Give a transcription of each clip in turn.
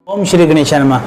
ओम श्री गणेशाय नमः।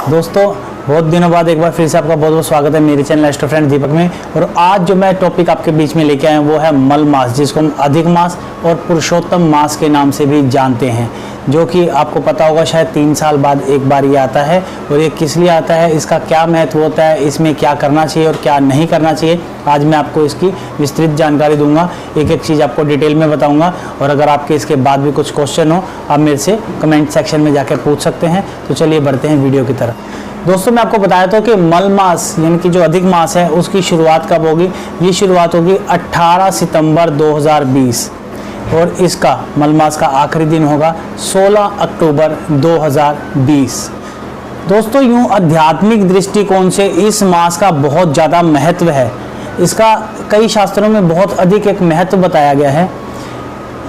दोस्तों, बहुत दिनों बाद एक बार फिर से आपका बहुत बहुत स्वागत है मेरे चैनल एस्ट्रो फ्रेंड दीपक में। और आज जो मैं टॉपिक आपके बीच में लेके आया हूँ वो है मल मास, जिसको हम अधिक मास और पुरुषोत्तम मास के नाम से भी जानते हैं, जो कि आपको पता होगा शायद 3 साल बाद एक बार ये आता है। और ये किस लिए आता है, इसका क्या महत्व होता है, इसमें क्या करना चाहिए और क्या नहीं करना चाहिए, आज मैं आपको इसकी विस्तृत जानकारी दूंगा। एक एक चीज़ आपको डिटेल में बताऊंगा। और अगर आपके इसके बाद भी कुछ क्वेश्चन हो, आप मेरे से कमेंट सेक्शन में जाकर पूछ सकते हैं। तो चलिए बढ़ते हैं वीडियो की तरफ। दोस्तों, मैं आपको बताया था कि मल मास यानी कि जो अधिक मास है उसकी शुरुआत कब होगी। ये शुरुआत होगी 18 सितंबर 2020 और इसका मल मास का आखिरी दिन होगा 16 अक्टूबर 2020। दोस्तों, यूं आध्यात्मिक दृष्टिकोण से इस मास का बहुत ज़्यादा महत्व है। इसका कई शास्त्रों में बहुत अधिक एक महत्व बताया गया है,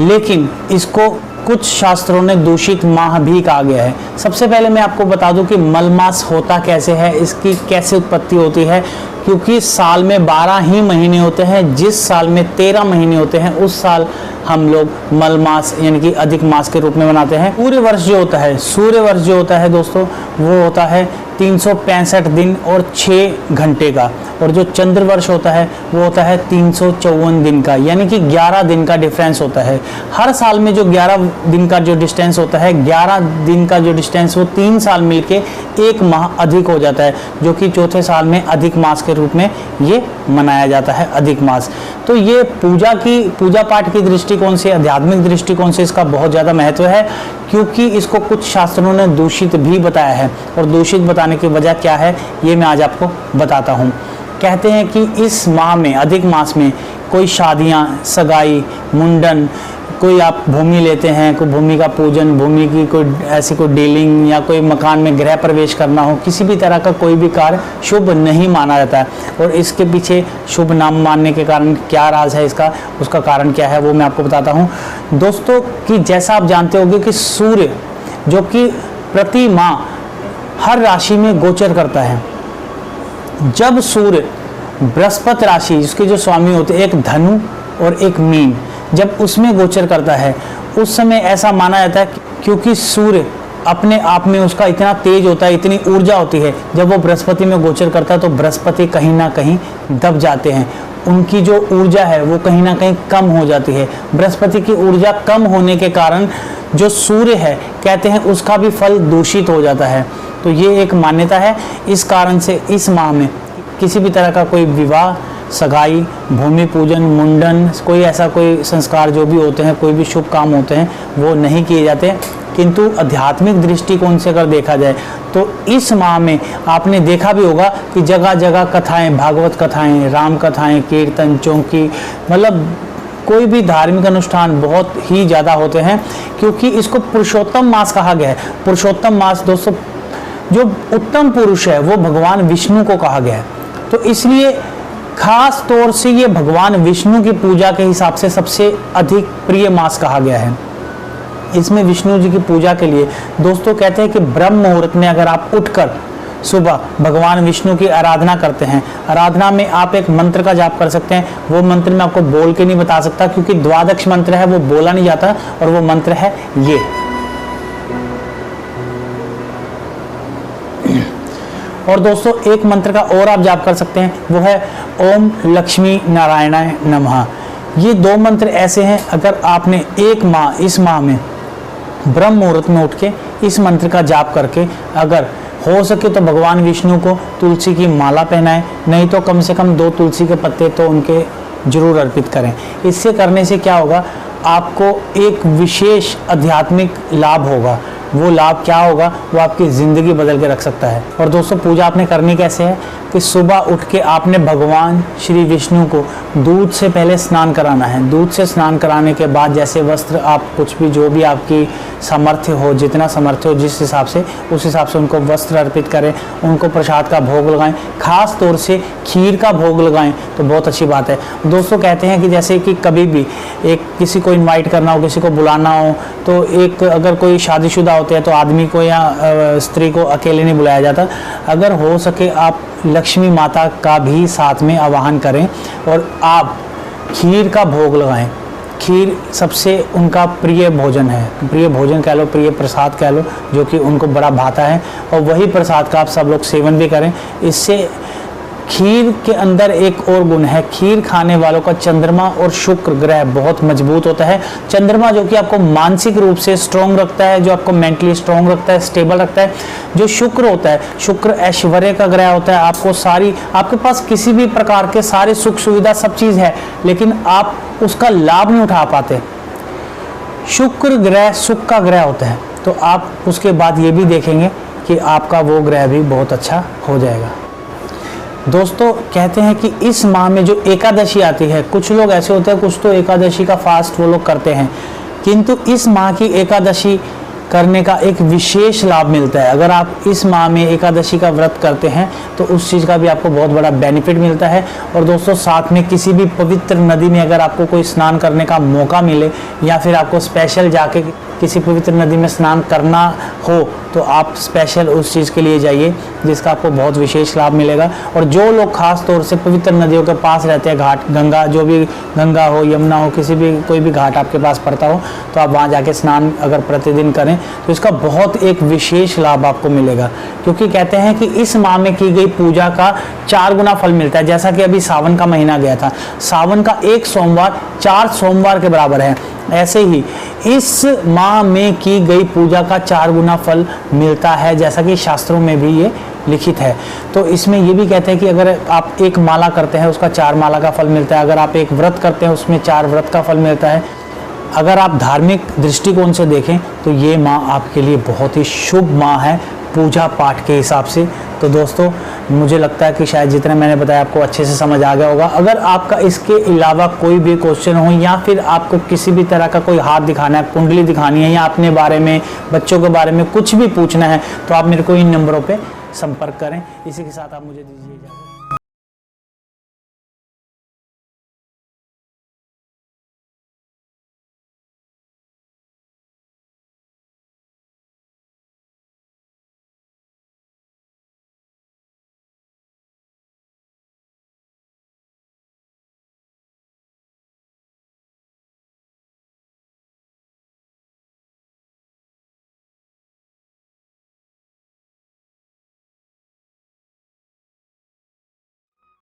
लेकिन इसको कुछ शास्त्रों ने दूषित माह भी कहा गया है। सबसे पहले मैं आपको बता दूं कि मल मास होता कैसे है, इसकी कैसे उत्पत्ति होती है। क्योंकि साल में 12 ही महीने होते हैं, जिस साल में 13 महीने होते हैं उस साल हम लोग मल मास यानी कि अधिक मास के रूप में मनाते हैं। सूर्य वर्ष जो होता है, सूर्य वर्ष जो होता है दोस्तों, वो होता है 365 दिन और 6 घंटे का। और जो चंद्र वर्ष होता है वो होता है 354 दिन का, यानी कि 11 दिन का डिफरेंस होता है। हर साल में जो 11 दिन का जो डिस्टेंस होता है, 11 दिन का जो डिस्टेंस, वो 3 साल मिलके 1 माह अधिक हो जाता है, जो कि चौथे साल में अधिक मास के रूप में ये मनाया जाता है, अधिक मास। तो ये पूजा पाठ की दृष्टिकोण से, आध्यात्मिक दृष्टिकोण से इसका बहुत ज़्यादा महत्व है, क्योंकि इसको कुछ शास्त्रों ने दूषित भी बताया है। और दूषित बताने की वजह क्या है, ये मैं आज आपको बताता हूँ। कहते हैं कि इस माह में, अधिक मास में, कोई शादियाँ, सगाई, मुंडन, कोई आप भूमि लेते हैं, कोई भूमि का पूजन, भूमि की कोई ऐसी कोई डीलिंग, या कोई मकान में गृह प्रवेश करना हो, किसी भी तरह का कोई भी कार्य शुभ नहीं माना जाता है। और इसके पीछे शुभ नाम मानने के कारण क्या राज है इसका, उसका कारण क्या है, वो मैं आपको बताता हूँ। दोस्तों, कि जैसा आप जानते होंगे कि सूर्य जो कि प्रति माह हर राशि में गोचर करता है, जब सूर्य बृहस्पति राशि, जिसके जो स्वामी होते हैं, एक धनु और एक मीन, जब उसमें गोचर करता है, उस समय ऐसा माना जाता है क्योंकि सूर्य अपने आप में उसका इतना तेज होता है, इतनी ऊर्जा होती है, जब वो बृहस्पति में गोचर करता है तो बृहस्पति कहीं ना कहीं दब जाते हैं, उनकी जो ऊर्जा है वो कहीं ना कहीं कम हो जाती है। बृहस्पति की ऊर्जा कम होने के कारण जो सूर्य है, कहते हैं उसका भी फल दूषित हो जाता है। तो ये एक मान्यता है। इस कारण से इस माह में किसी भी तरह का कोई विवाह, सगाई, भूमि पूजन, मुंडन, कोई ऐसा कोई संस्कार जो भी होते हैं, कोई भी शुभ काम होते हैं, वो नहीं किए जाते। किंतु आध्यात्मिक दृष्टिकोण से अगर देखा जाए तो इस माह में आपने देखा भी होगा कि जगह जगह कथाएं, भागवत कथाएं, राम कथाएं, कीर्तन, चौकी, मतलब कोई भी धार्मिक अनुष्ठान बहुत ही ज़्यादा होते हैं, क्योंकि इसको पुरुषोत्तम मास कहा गया है। पुरुषोत्तम मास दोस्तों, जो उत्तम पुरुष है वो भगवान विष्णु को कहा गया है। तो इसलिए खास तौर से ये भगवान विष्णु की पूजा के हिसाब से सबसे अधिक प्रिय मास कहा गया है। इसमें विष्णु जी की पूजा के लिए दोस्तों कहते हैं कि ब्रह्म मुहूर्त में अगर आप उठकर सुबह भगवान विष्णु की आराधना करते हैं, आराधना में आप एक मंत्र का जाप कर सकते हैं। वो मंत्र मैं आपको बोल के नहीं बता सकता, क्योंकि द्वादश मंत्र है, वो बोला नहीं जाता, और वो मंत्र है ये। और दोस्तों, एक मंत्र का और आप जाप कर सकते हैं, वो है ओम लक्ष्मी नारायणाय नमः। ये 2 मंत्र ऐसे हैं, अगर आपने इस माह में ब्रह्म मुहूर्त में उठ के इस मंत्र का जाप करके, अगर हो सके तो भगवान विष्णु को तुलसी की माला पहनाएं, नहीं तो कम से कम 2 तुलसी के पत्ते तो उनके जरूर अर्पित करें। इससे करने से क्या होगा, आपको एक विशेष आध्यात्मिक लाभ होगा। वो लाभ क्या होगा, वो आपकी ज़िंदगी बदल के रख सकता है। और दोस्तों, पूजा आपने करनी कैसे है कि सुबह उठ के आपने भगवान श्री विष्णु को दूध से पहले स्नान कराना है। दूध से स्नान कराने के बाद जैसे वस्त्र, आप कुछ भी, जो भी आपकी सामर्थ्य हो, जितना सामर्थ्य हो, जिस हिसाब से, उस हिसाब से उनको वस्त्र अर्पित करें, उनको प्रसाद का भोग लगाएं, खास तौर से खीर का भोग लगाएं तो बहुत अच्छी बात है। दोस्तों, कहते हैं कि जैसे कि कभी भी किसी को इनवाइट करना हो, किसी को बुलाना हो, तो अगर कोई शादीशुदा होते हैं तो आदमी को या स्त्री को अकेले नहीं बुलाया जाता। अगर हो सके आप लक्ष्मी माता का भी साथ में आवाहन करें और आप खीर का भोग लगाएं। खीर सबसे उनका प्रिय भोजन है, प्रिय भोजन कह लो, प्रिय प्रसाद कह लो, जो कि उनको बड़ा भाता है और वही प्रसाद का आप सब लोग सेवन भी करें। इससे खीर के अंदर एक और गुण है, खीर खाने वालों का चंद्रमा और शुक्र ग्रह बहुत मजबूत होता है। चंद्रमा जो कि आपको मानसिक रूप से स्ट्रॉन्ग रखता है, जो आपको मेंटली स्ट्रॉन्ग रखता है, स्टेबल रखता है। जो शुक्र होता है, शुक्र ऐश्वर्य का ग्रह होता है, आपको सारी, आपके पास किसी भी प्रकार के सारे सुख सुविधा सब चीज़ है, लेकिन आप उसका लाभ नहीं उठा पाते। शुक्र ग्रह सुख का ग्रह होता है, तो आप उसके बाद ये भी देखेंगे कि आपका वो ग्रह भी बहुत अच्छा हो जाएगा। दोस्तों कहते हैं कि इस माह में जो एकादशी आती है, कुछ लोग ऐसे होते हैं, कुछ तो एकादशी का फास्ट वो लोग करते हैं, किंतु इस माह की एकादशी करने का एक विशेष लाभ मिलता है। अगर आप इस माह में एकादशी का व्रत करते हैं तो उस चीज़ का भी आपको बहुत बड़ा बेनिफिट मिलता है। और दोस्तों साथ में किसी भी पवित्र नदी में अगर आपको कोई स्नान करने का मौका मिले या फिर आपको स्पेशल जाके किसी पवित्र नदी में स्नान करना हो तो आप स्पेशल उस चीज़ के लिए जाइए, जिसका आपको बहुत विशेष लाभ मिलेगा। और जो लोग खास तौर से पवित्र नदियों के पास रहते हैं, घाट, गंगा, जो भी गंगा हो, यमुना हो, किसी भी कोई भी घाट आपके पास पड़ता हो, तो आप वहाँ जाके स्नान अगर प्रतिदिन करें तो इसका बहुत एक विशेष लाभ आपको मिलेगा। क्योंकि कहते हैं कि इस माह में की गई पूजा का 4 गुना फल मिलता है। जैसा कि अभी सावन का महीना गया था, सावन का एक सोमवार 4 सोमवार के बराबर है, ऐसे ही इस माह में की गई पूजा का 4 गुना फल मिलता है, जैसा कि शास्त्रों में भी ये लिखित है। तो इसमें ये भी कहते हैं कि अगर आप एक माला करते हैं उसका 4 माला का फल मिलता है, अगर आप एक व्रत करते हैं उसमें 4 व्रत का फल मिलता है। अगर आप धार्मिक दृष्टिकोण से देखें तो ये माह आपके लिए बहुत ही शुभ माह है पूजा पाठ के हिसाब से। तो दोस्तों मुझे लगता है कि शायद जितना मैंने बताया आपको अच्छे से समझ आ गया होगा। अगर आपका इसके अलावा कोई भी क्वेश्चन हो या फिर आपको किसी भी तरह का कोई हाथ दिखाना है, कुंडली दिखानी है या अपने बारे में, बच्चों के बारे में कुछ भी पूछना है, तो आप मेरे को इन नंबरों पे संपर्क करें। इसी के साथ आप मुझे दीजिए इजाज़त।